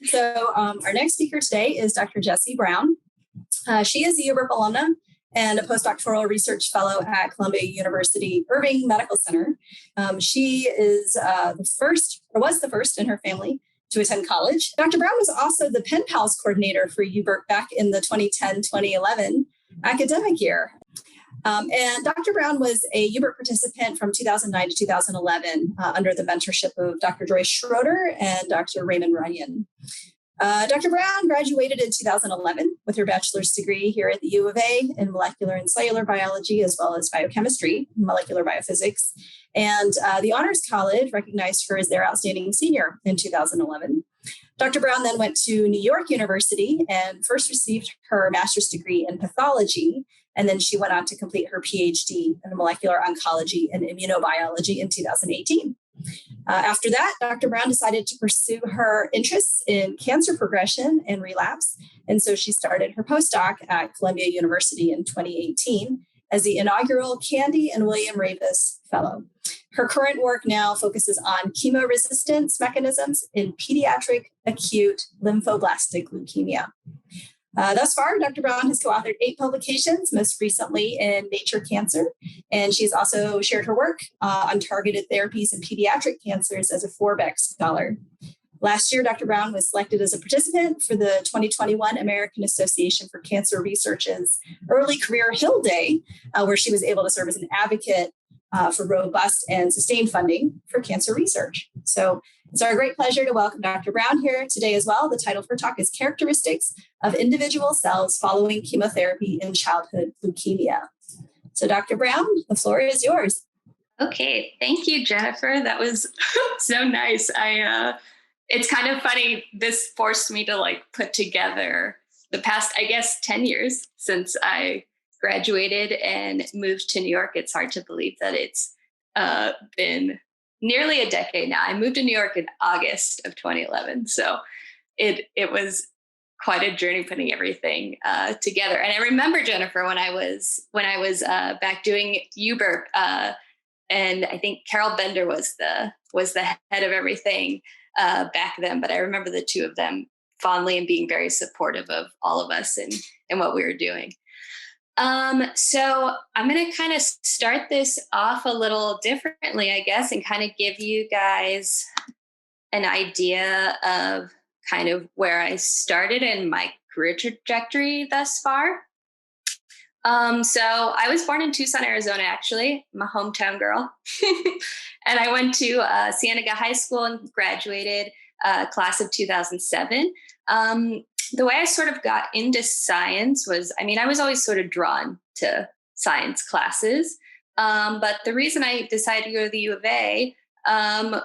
So our next speaker today is Dr. Jessie Brown. She is a UBRP alumna and a postdoctoral research fellow at Columbia University Irving Medical Center. She is was the first in her family to attend college. Dr. Brown was also the Pen Pals coordinator for UBRP back in the 2010-2011 academic year. And Dr. Brown was a UBRP participant from 2009 to 2011 under the mentorship of Dr. Joyce Schroeder and Dr. Raymond Runyon. Dr. Brown graduated in 2011 with her bachelor's degree here at the U of A in molecular and cellular biology, as well as biochemistry, molecular biophysics. And the Honors College recognized her as their outstanding senior in 2011. Dr. Brown then went to New York University and first received her master's degree in pathology. And then she went on to complete her PhD in molecular oncology and immunobiology in 2018. After that, Dr. Brown decided to pursue her interests in cancer progression and relapse. And so she started her postdoc at Columbia University in 2018 as the inaugural Candy and William Ravis Fellow. Her current work now focuses on chemoresistance mechanisms in pediatric acute lymphoblastic leukemia. Thus far, Dr. Brown has co-authored 8 publications, most recently in Nature Cancer, and she's also shared her work on targeted therapies in pediatric cancers as a Forbeck Scholar. Last year, Dr. Brown was selected as a participant for the 2021 American Association for Cancer Research's Early Career Hill Day, where she was able to serve as an advocate for robust and sustained funding for cancer research. So it's our great pleasure to welcome Dr. Brown here today as well. The title of her talk is Characteristics of Individual Cells Following Chemotherapy in Childhood Leukemia. So Dr. Brown, the floor is yours. Okay, thank you, Jennifer. That was so nice. It's kind of funny. This forced me to put together the past, 10 years since I graduated and moved to New York. It's hard to believe that it's been nearly a decade now. I moved to New York in August of 2011. So it was quite a journey putting everything together. And I remember, Jennifer, when I was back doing UBRP, and I think Carol Bender was the head of everything back then. But I remember the two of them fondly and being very supportive of all of us and what we were doing. So I'm going to kind of start this off a little differently, I guess, and kind of give you guys an idea of kind of where I started in my career trajectory thus far. So I was born in Tucson, Arizona, actually. I'm a hometown girl. And I went to Cienega High School and graduated class of 2007. The way I sort of got into science was, I was always sort of drawn to science classes. But the reason I decided to go to the U of A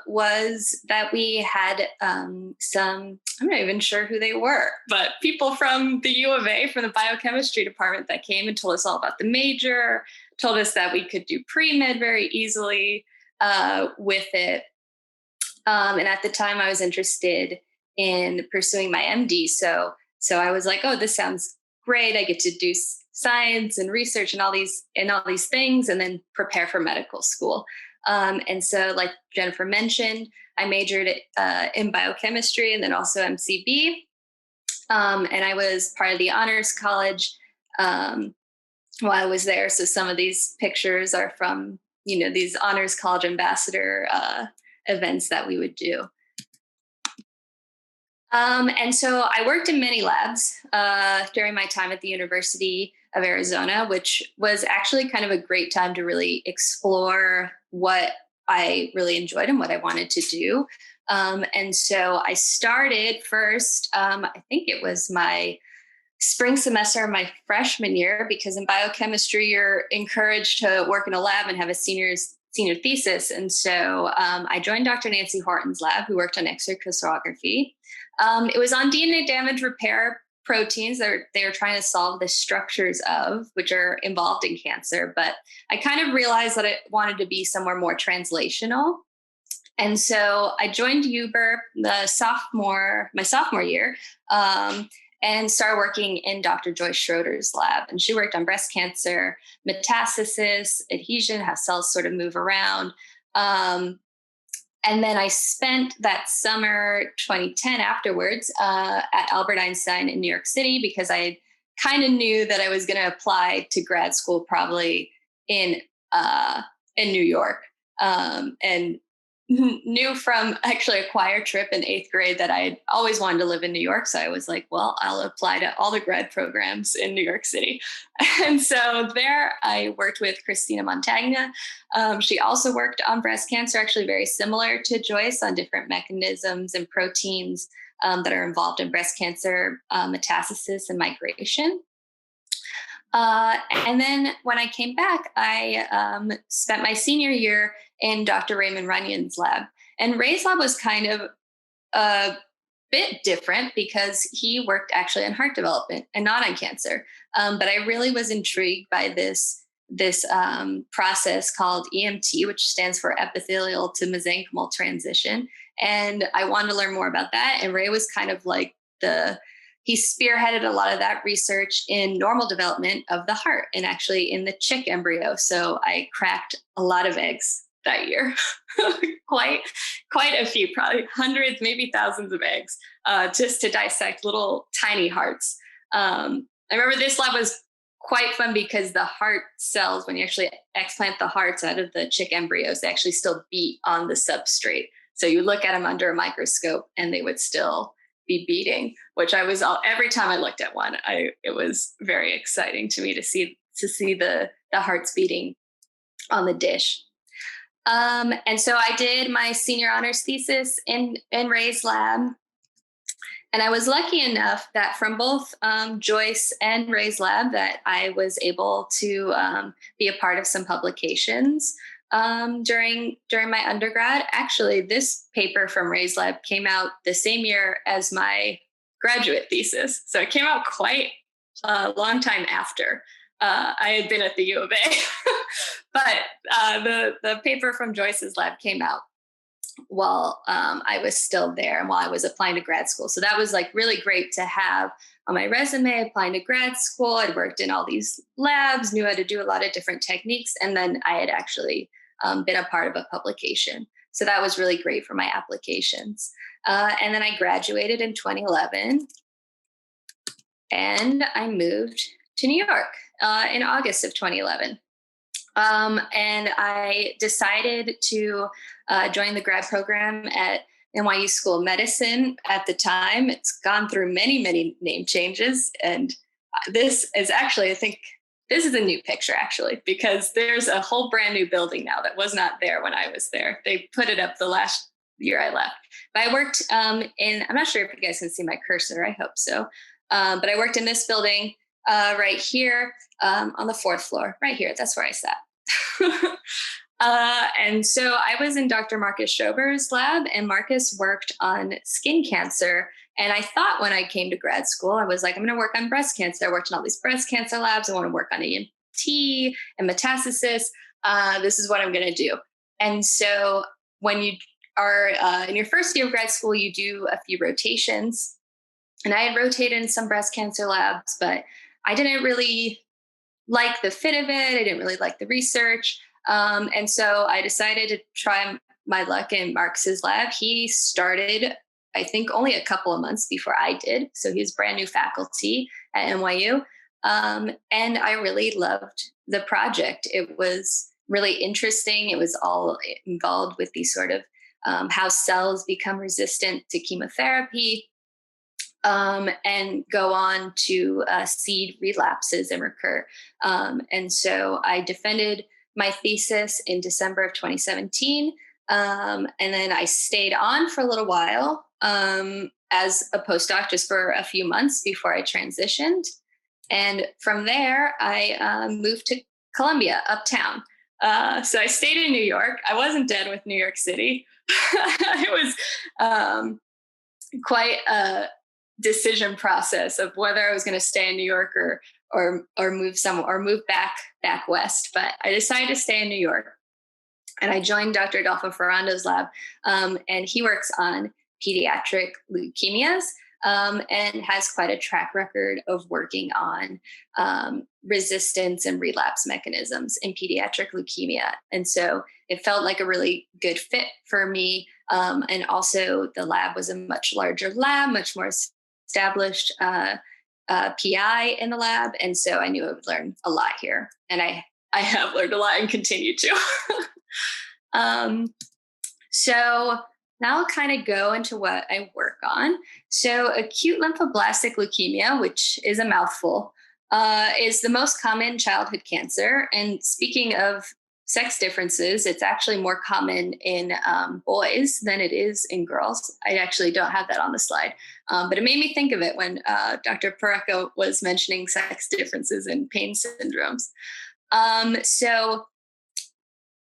was that we had some, I'm not even sure who they were, but people from the U of A, from the biochemistry department, that came and told us all about the major, told us that we could do pre-med very easily with it. And at the time I was interested in pursuing my MD. So I was like, oh, this sounds great. I get to do science and research and all these things, and then prepare for medical school. And so, like Jennifer mentioned, I majored in biochemistry and then also MCB. And I was part of the Honors College while I was there. So some of these pictures are from, these Honors College ambassador events that we would do. And so I worked in many labs during my time at the University of Arizona, which was actually kind of a great time to really explore what I really enjoyed and what I wanted to do. And so I started first, I think it was my spring semester of my freshman year, because in biochemistry, you're encouraged to work in a lab and have a senior thesis. And so I joined Dr. Nancy Horton's lab, who worked on X-ray crystallography. It was on DNA damage repair proteins that they were trying to solve the structures of, which are involved in cancer. But I kind of realized that I wanted to be somewhere more translational. And so I joined UBRP my sophomore year, and started working in Dr. Joyce Schroeder's lab. And she worked on breast cancer, metastasis, adhesion, how cells sort of move around. And then I spent that summer 2010 afterwards at Albert Einstein in New York City, because I kind of knew that I was going to apply to grad school probably in New York, and knew from actually a choir trip in 8th grade that I always wanted to live in New York. So I was like, well, I'll apply to all the grad programs in New York City. And so there I worked with Christina Montagna. She also worked on breast cancer, actually very similar to Joyce, on different mechanisms and proteins that are involved in breast cancer metastasis and migration. And then when I came back, I spent my senior year in Dr. Raymond Runyon's lab. And Ray's lab was kind of a bit different because he worked actually on heart development and not on cancer. But I really was intrigued by this process called EMT, which stands for epithelial to mesenchymal transition. And I wanted to learn more about that. And Ray was kind of like he spearheaded a lot of that research in normal development of the heart and actually in the chick embryo. So I cracked a lot of eggs that year, quite a few, probably hundreds, maybe thousands of eggs, just to dissect little tiny hearts. I remember this lab was quite fun because the heart cells, when you actually explant the hearts out of the chick embryos, they actually still beat on the substrate. So you look at them under a microscope and they would still be beating, which every time I looked at one, it was very exciting to me to see the hearts beating on the dish. And so I did my senior honors thesis in Ray's lab. And I was lucky enough that from both Joyce and Ray's lab that I was able to be a part of some publications during my undergrad. Actually, this paper from Ray's lab came out the same year as my graduate thesis. So it came out quite a long time after I had been at the U of A. But the paper from Joyce's lab came out while I was still there and while I was applying to grad school. So that was like really great to have on my resume, applying to grad school. I'd worked in all these labs, knew how to do a lot of different techniques. And then I had actually been a part of a publication. So that was really great for my applications. And then I graduated in 2011 and I moved to New York in August of 2011. And I decided to join the grad program at NYU School of Medicine. At the time, it's gone through many, many name changes. And this is actually, I think, this is a new picture, actually, because there's a whole brand new building now that was not there when I was there. They put it up the last year I left. But I worked I'm not sure if you guys can see my cursor, I hope so. But I worked in this building right here on the 4th floor, right here. That's where I sat. And so I was in Dr. Marcus Schober's lab, and Marcus worked on skin cancer. And I thought when I came to grad school, I was like, I'm going to work on breast cancer. I worked in all these breast cancer labs. I want to work on EMT and metastasis. This is what I'm going to do. And so when you are in your first year of grad school, you do a few rotations. And I had rotated in some breast cancer labs, but I didn't really like the fit of it. I didn't really like the research. And so I decided to try my luck in Marcus's lab. He started, I think, only a couple of months before I did. So he was brand new faculty at NYU. And I really loved the project. It was really interesting. It was all involved with these sort of how cells become resistant to chemotherapy. And go on to seed relapses and recur. And so I defended my thesis in December of 2017. And then I stayed on for a little while as a postdoc, just for a few months before I transitioned. And from there, I moved to Columbia, uptown. So I stayed in New York. I wasn't done with New York City. It was quite a decision process of whether I was going to stay in New York or move somewhere or move back west. But I decided to stay in New York, and I joined Dr. Adolfo Ferrando's lab, and he works on pediatric leukemias. and has quite a track record of working on resistance and relapse mechanisms in pediatric leukemia. And so it felt like a really good fit for me. And also the lab was a much larger lab, much more established PI in the lab. And so I knew I would learn a lot here. And I have learned a lot and continue to. So now I'll kind of go into what I work on. So acute lymphoblastic leukemia, which is a mouthful, is the most common childhood cancer. And speaking of sex differences, it's actually more common in boys than it is in girls. I actually don't have that on the slide, but it made me think of it when Dr. Pareco was mentioning sex differences in pain syndromes. So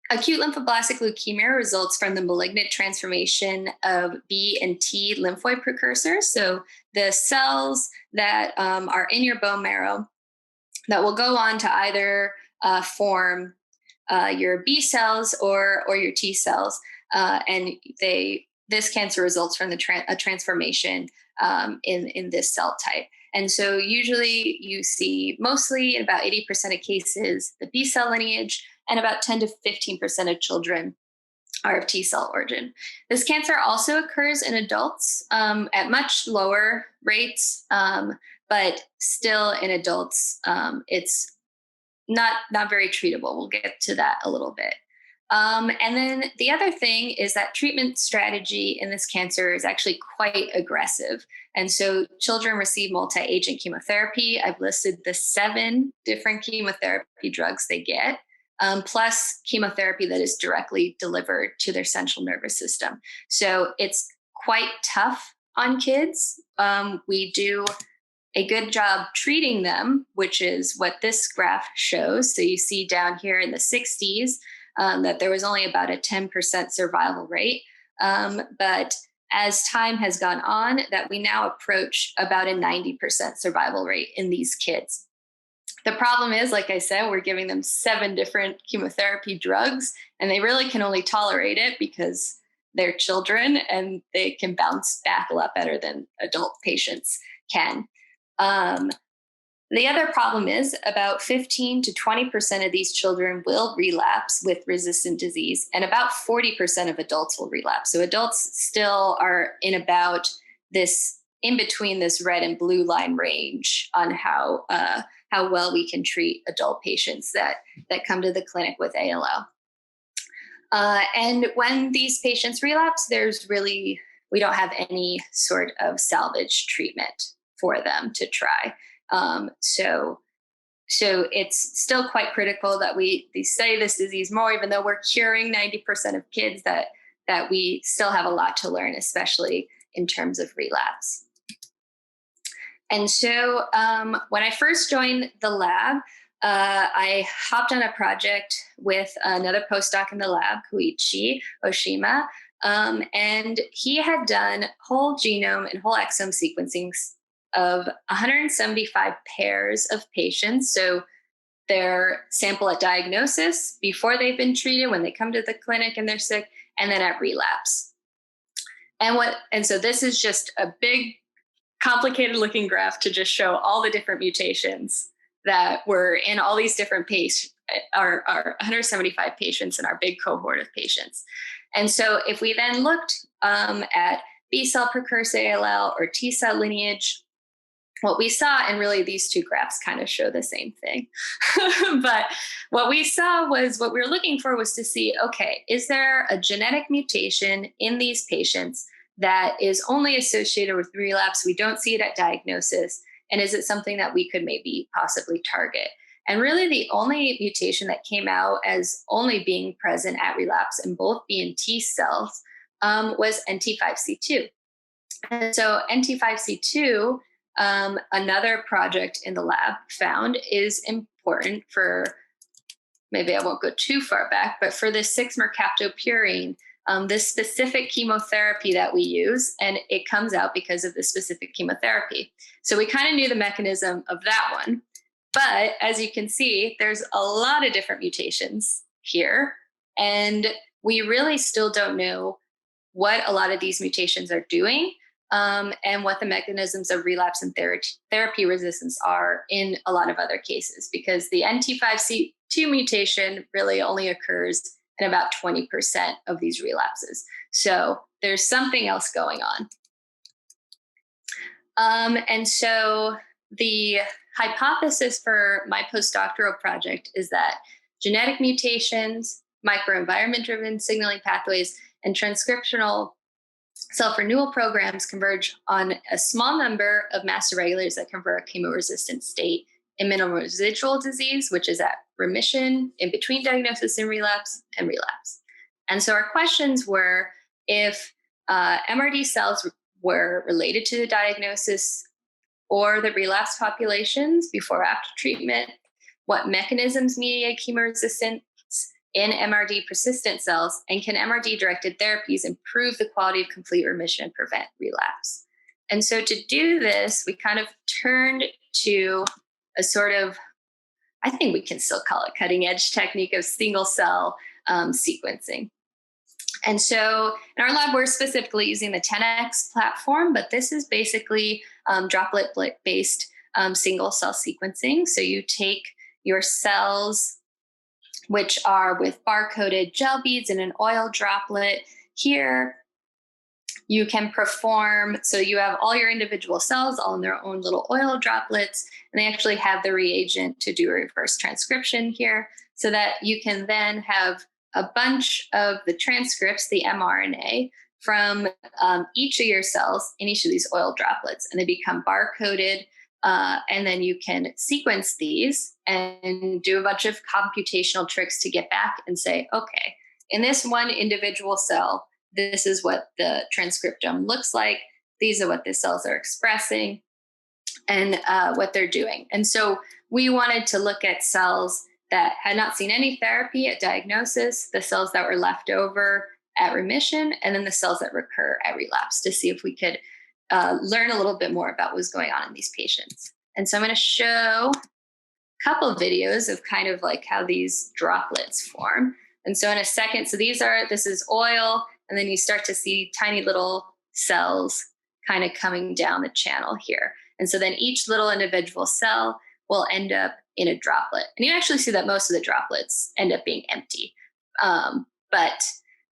acute lymphoblastic leukemia results from the malignant transformation of B and T lymphoid precursors. So the cells that are in your bone marrow that will go on to either form your B cells or your T cells. And this cancer results from a transformation in this cell type. And so usually you see mostly in about 80% of cases, the B cell lineage, and about 10 to 15% of children are of T cell origin. This cancer also occurs in adults at much lower rates, but still in adults, it's not very treatable. We'll get to that a little bit. And then the other thing is that treatment strategy in this cancer is actually quite aggressive. And so children receive multi-agent chemotherapy. I've listed the 7 different chemotherapy drugs they get, plus chemotherapy that is directly delivered to their central nervous system. So it's quite tough on kids. We do a good job treating them, which is what this graph shows. So you see down here in the 60s that there was only about a 10% survival rate. But as time has gone on, that we now approach about a 90% survival rate in these kids. The problem is, like I said, we're giving them 7 different chemotherapy drugs, and they really can only tolerate it because they're children and they can bounce back a lot better than adult patients can. The other problem is about 15 to 20% of these children will relapse with resistant disease, and about 40% of adults will relapse. So adults still are in about this, in between this red and blue line range on how well we can treat adult patients that come to the clinic with ALL. And when these patients relapse, we don't have any sort of salvage treatment for them to try. So it's still quite critical that we study this disease more, even though we're curing 90% of kids, that we still have a lot to learn, especially in terms of relapse. And so when I first joined the lab, I hopped on a project with another postdoc in the lab, Koichi Oshima, and he had done whole genome and whole exome sequencing of 175 pairs of patients. So their sample at diagnosis, before they've been treated, when they come to the clinic and they're sick, and then at relapse. And so this is just a big, complicated looking graph to just show all the different mutations that were in all these different patients, our 175 patients in our big cohort of patients. And so if we then looked at B cell precursor ALL or T cell lineage, what we saw, and really these 2 graphs kind of show the same thing, but what we saw was, what we were looking for was to see, okay, is there a genetic mutation in these patients that is only associated with relapse? We don't see it at diagnosis. And is it something that we could maybe possibly target? And really the only mutation that came out as only being present at relapse in both B and T cells was NT5C2. And so NT5C2, another project in the lab found, is important for, maybe I won't go too far back, but for this 6-mercaptopurine, this specific chemotherapy that we use, and it comes out because of the specific chemotherapy. So we kind of knew the mechanism of that one. But as you can see, there's a lot of different mutations here, and we really still don't know what a lot of these mutations are doing. and what the mechanisms of relapse and therapy resistance are in a lot of other cases, because the NT5C2 mutation really only occurs in about 20% of these relapses. So there's something else going on. And so the hypothesis for my postdoctoral project is that genetic mutations, microenvironment-driven signaling pathways, and transcriptional self-renewal programs converge on a small number of master regulators that convert a chemo-resistant state in minimal residual disease, which is at remission, in between diagnosis and relapse, and relapse. And so our questions were, if MRD cells were related to the diagnosis or the relapse populations before or after treatment, what mechanisms mediate chemoresistance in MRD persistent cells, and can MRD-directed therapies improve the quality of complete remission and prevent relapse? And so to do this, we kind of turned to a sort of, I think we can still call it cutting-edge technique of single-cell sequencing. And so in our lab, we're specifically using the 10x platform, but this is basically droplet-based single-cell sequencing. So you take your cells, which are with barcoded gel beads in an oil droplet. Here, you can perform, so you have all your individual cells all in their own little oil droplets, and they actually have the reagent to do a reverse transcription here, so that you can then have a bunch of the transcripts, the mRNA, from each of your cells in each of these oil droplets, and they become barcoded. And then you can sequence these and do a bunch of computational tricks to get back and say, okay, in this one individual cell, this is what the transcriptome looks like. These are what the cells are expressing and what they're doing. And so we wanted to look at cells that had not seen any therapy at diagnosis, the cells that were left over at remission, and then the cells that recur at relapse, to see if we could learn a little bit more about what was going on in these patients. And so I'm going to show a couple of videos of kind of like how these droplets form. And so in a second, so this is oil, and then you start to see tiny little cells kind of coming down the channel here. And so then each little individual cell will end up in a droplet. And you actually see that most of the droplets end up being empty. But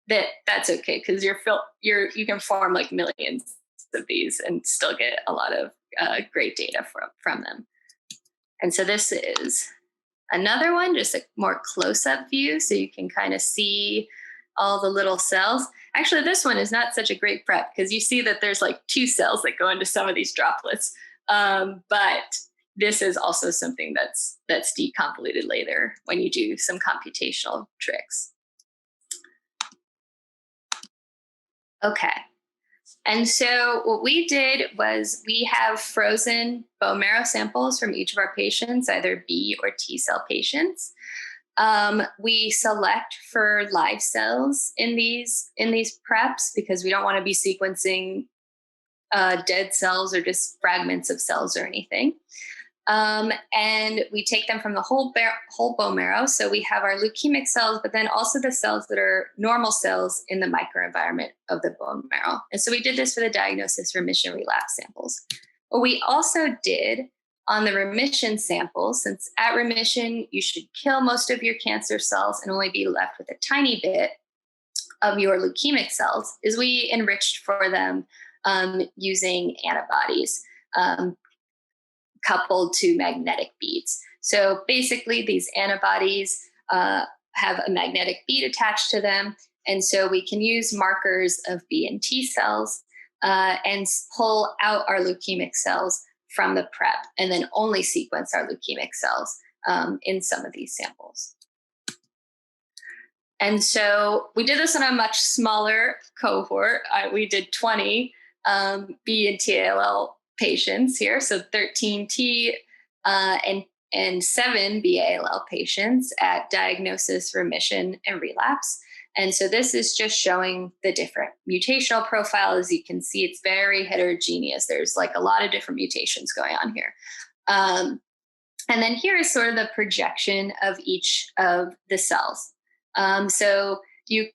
that's okay, because you can form like millions of these and still get a lot of great data from them. And so this is another one, just a more close-up view, so you can kind of see all the little cells. Actually, this one is not such a great prep, because you see that there's like 2 cells that go into some of these droplets. But this is also something that's deconvoluted later when you do some computational tricks. Okay. And so what we did was we have frozen bone marrow samples from each of our patients, either B or T cell patients. We select for live cells in these preps, because we don't want to be sequencing dead cells or just fragments of cells or anything. And we take them from the whole bone marrow. So we have our leukemic cells, but then also the cells that are normal cells in the microenvironment of the bone marrow. And so we did this for the diagnosis, remission, relapse samples. What we also did on the remission samples, since at remission, you should kill most of your cancer cells and only be left with a tiny bit of your leukemic cells, is we enriched for them using antibodies coupled to magnetic beads. So basically, these antibodies have a magnetic bead attached to them. And so we can use markers of B and T cells and pull out our leukemic cells from the prep, and then only sequence our leukemic cells in some of these samples. And so we did this on a much smaller cohort. We did 20 B and T ALL patients here, so 13 T and 7 B-ALL patients at diagnosis, remission, and relapse. And so this is just showing the different mutational profile. As you can see, it's very heterogeneous. There's like a lot of different mutations going on here. And then here is sort of the projection of each of the cells. So you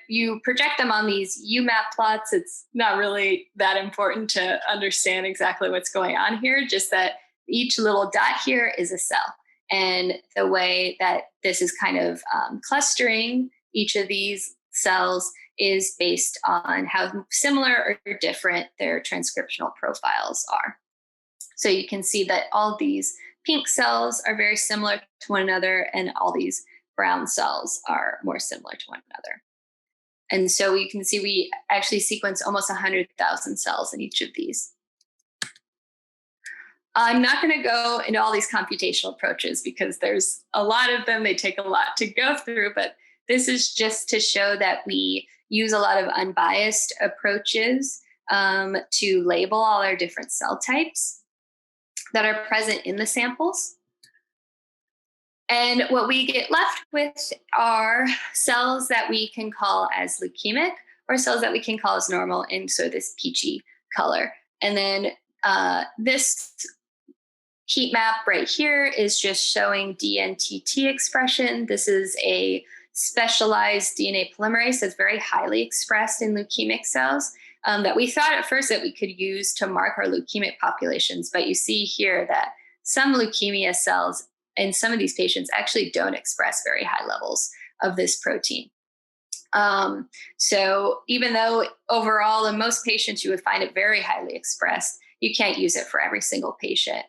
you project them on these UMAP plots. It's not really that important to understand exactly what's going on here, just that each little dot here is a cell. And the way that this is kind of clustering each of these cells is based on how similar or different their transcriptional profiles are. So you can see that all these pink cells are very similar to one another, and all these brown cells are more similar to one another. And so you can see we actually sequence almost 100,000 cells in each of these. I'm not going to go into all these computational approaches because there's a lot of them. They take a lot to go through, but this is just to show that we use a lot of unbiased approaches to label all our different cell types that are present in the samples. And what we get left with are cells that we can call as leukemic or cells that we can call as normal in sort of this peachy color. And then this heat map right here is just showing DNTT expression. This is a specialized DNA polymerase that's very highly expressed in leukemic cells that we thought at first that we could use to mark our leukemic populations. But you see here that some leukemia cells in some of these patients actually don't express very high levels of this protein. So even though overall in most patients you would find it very highly expressed, you can't use it for every single patient.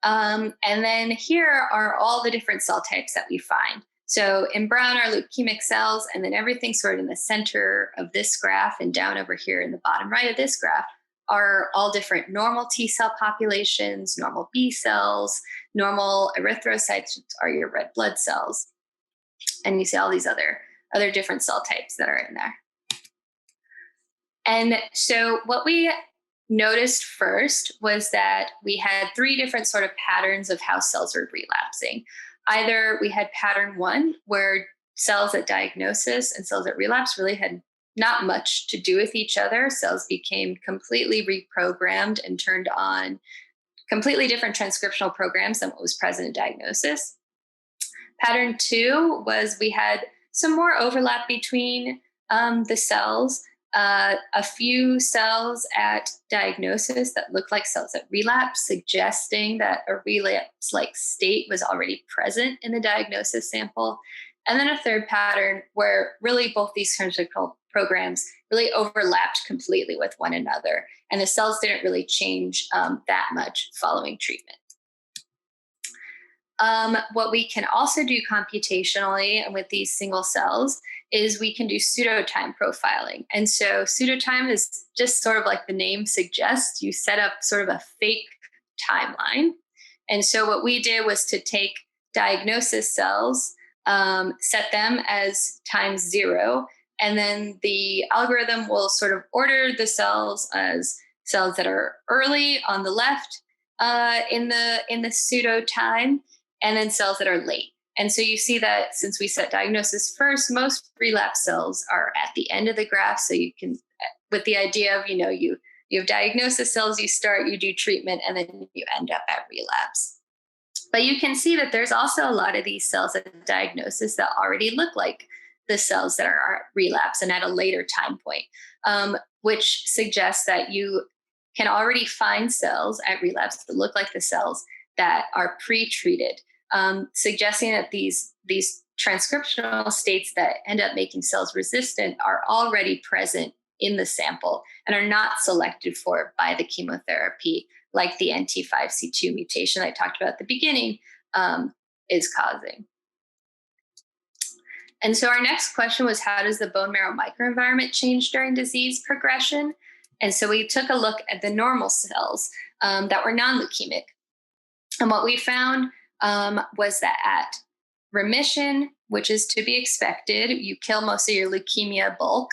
And then here are all the different cell types that we find. So in brown are leukemic cells, and then everything sort of in the center of this graph and down over here in the bottom right of this graph are all different normal T cell populations, normal B cells, normal erythrocytes, which are your red blood cells. And you see all these other different cell types that are in there. And so what we noticed first was that we had three different sort of patterns of how cells are relapsing. Either we had pattern one, where cells at diagnosis and cells at relapse really had not much to do with each other. Cells became completely reprogrammed and turned on completely different transcriptional programs than what was present in diagnosis. Pattern two was we had some more overlap between the cells. A few cells at diagnosis that looked like cells at relapse, suggesting that a relapse-like state was already present in the diagnosis sample. And then a third pattern where really both these transcriptional programs really overlapped completely with one another, and the cells didn't really change that much following treatment. What we can also do computationally and with these single cells is we can do pseudotime profiling. And so pseudotime is just sort of like the name suggests. You set up sort of a fake timeline. And so what we did was to take diagnosis cells, set them as times 0, and then the algorithm will sort of order the cells as cells that are early on the left in the pseudo time, and then cells that are late. And so you see that since we set diagnosis first, most relapse cells are at the end of the graph. So you can, with the idea of, you have diagnosis cells, you start, you do treatment, and then you end up at relapse. But you can see that there's also a lot of these cells at diagnosis that already look like the cells that are relapse and at a later time point, which suggests that you can already find cells at relapse that look like the cells that are pre-treated. Suggesting that these transcriptional states that end up making cells resistant are already present in the sample and are not selected for by the chemotherapy, like the NT5C2 mutation I talked about at the beginning is causing. And so our next question was, how does the bone marrow microenvironment change during disease progression? And so we took a look at the normal cells that were non-leukemic. And what we found was that at remission, which is to be expected, you kill most of your leukemia bulk,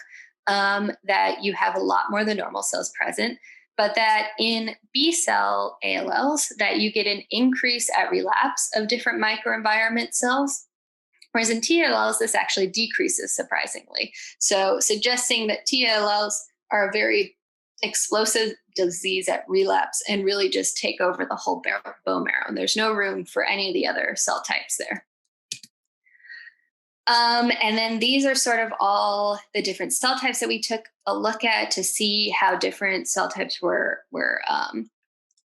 that you have a lot more than normal cells present, but that in B cell ALLs, that you get an increase at relapse of different microenvironment cells, whereas in TLLs, this actually decreases surprisingly. So suggesting that TLLs are a very explosive disease at relapse and really just take over the whole bone marrow. And there's no room for any of the other cell types there. And then these are sort of all the different cell types that we took a look at to see how different cell types were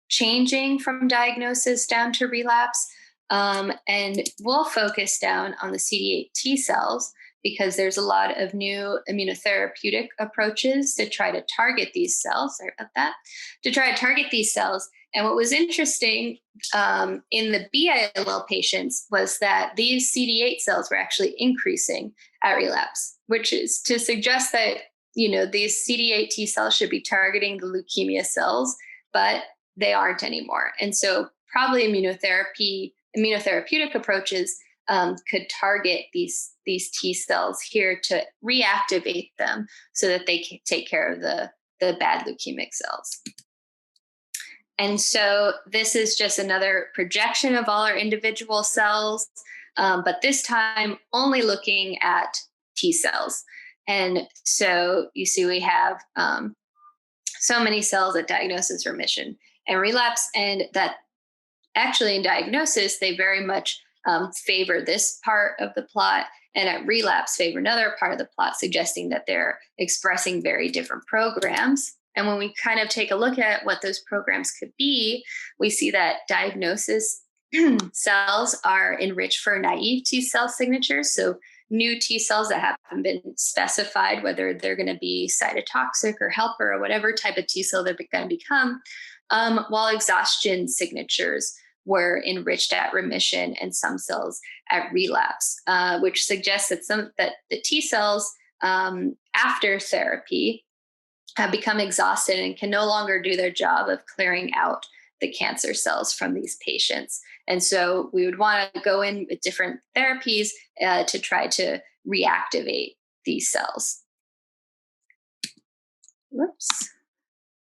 changing from diagnosis down to relapse. And we'll focus down on the CD8 T cells because there's a lot of new immunotherapeutic approaches to try to target these cells. Sorry about that. To try to target these cells. And what was interesting in the BILL patients was that these CD8 cells were actually increasing at relapse, which is to suggest that, these CD8 T cells should be targeting the leukemia cells, but they aren't anymore. And so probably immunotherapeutic approaches could target these T cells here to reactivate them so that they can take care of the bad leukemic cells. And so this is just another projection of all our individual cells, but this time only looking at T cells. And so you see we have so many cells at diagnosis, remission, and relapse, and that actually in diagnosis, they very much favor this part of the plot, and at relapse favor another part of the plot, suggesting that they're expressing very different programs. And when we kind of take a look at what those programs could be, we see that diagnosis cells are enriched for naive T cell signatures. So new T cells that haven't been specified, whether they're going to be cytotoxic or helper or whatever type of T cell they're going to become, while exhaustion signatures were enriched at remission and some cells at relapse, which suggests that the T cells after therapy have become exhausted and can no longer do their job of clearing out the cancer cells from these patients. And so we would want to go in with different therapies to try to reactivate these cells. Whoops.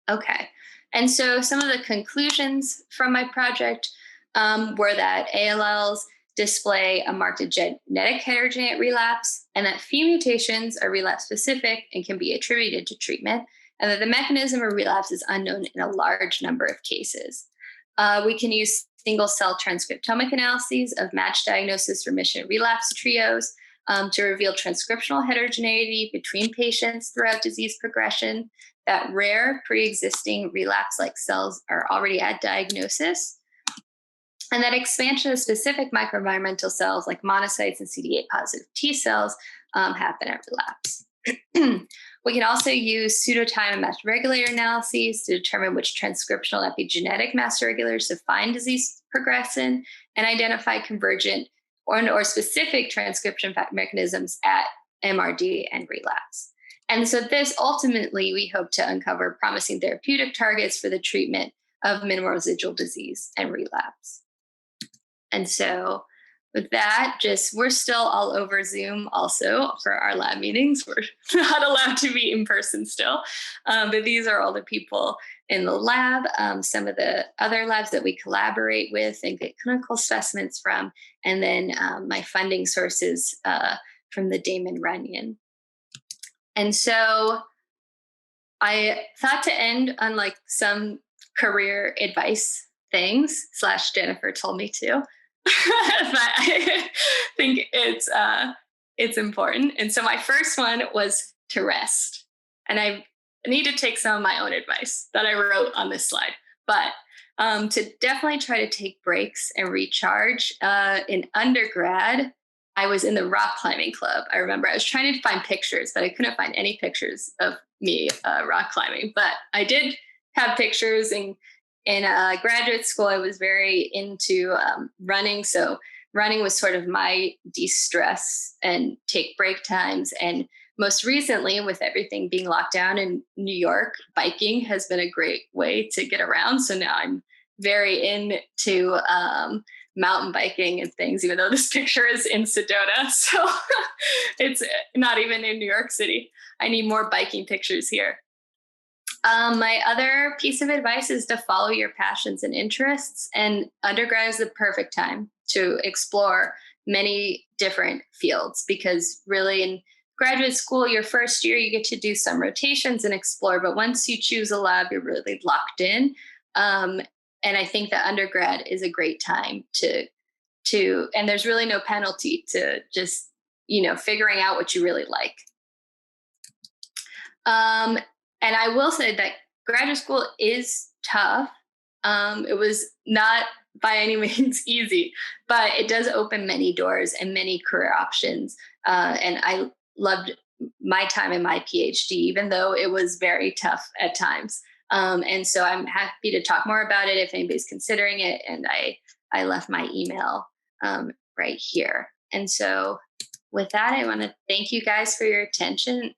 Okay. And so some of the conclusions from my project were that ALLs display a marked genetic heterogeneity at relapse, and that few mutations are relapse specific and can be attributed to treatment, and that the mechanism of relapse is unknown in a large number of cases. We can use single cell transcriptomic analyses of matched diagnosis, remission, relapse trios to reveal transcriptional heterogeneity between patients throughout disease progression, that rare pre-existing relapse-like cells are already at diagnosis, and that expansion of specific microenvironmental cells like monocytes and CD8 positive T cells happen at relapse. We can also use pseudotime and master regulator analyses to determine which transcriptional epigenetic master regulators define disease progression and identify convergent or specific transcription mechanisms at MRD and relapse. And so this ultimately, we hope to uncover promising therapeutic targets for the treatment of minimal residual disease and relapse. And so with that, we're still all over Zoom also for our lab meetings. We're not allowed to meet in person still, but these are all the people in the lab, some of the other labs that we collaborate with and get clinical specimens from, and then my funding sources from the Damon Runyon. And so I thought to end on like some career advice things / Jennifer told me to. But I think it's important. And so my first one was to rest. And I need to take some of my own advice that I wrote on this slide, but to definitely try to take breaks and recharge. In undergrad, I was in the rock climbing club. I remember I was trying to find pictures, but I couldn't find any pictures of me rock climbing. But I did have pictures in graduate school. I was very into running. So running was sort of my de-stress and take break times. And most recently, with everything being locked down in New York, biking has been a great way to get around. So now I'm very into mountain biking and things, even though this picture is in Sedona. So it's not even in New York City. I need more biking pictures here. My other piece of advice is to follow your passions and interests, and undergrad is the perfect time to explore many different fields, because really in graduate school, your first year, you get to do some rotations and explore, but once you choose a lab, you're really locked in. And I think that undergrad is a great time to, and there's really no penalty to just, figuring out what you really like. And I will say that graduate school is tough. It was not by any means easy, but it does open many doors and many career options. And I loved my time in my PhD, even though it was very tough at times. And so I'm happy to talk more about it if anybody's considering it. And I left my email right here. And so with that, I want to thank you guys for your attention.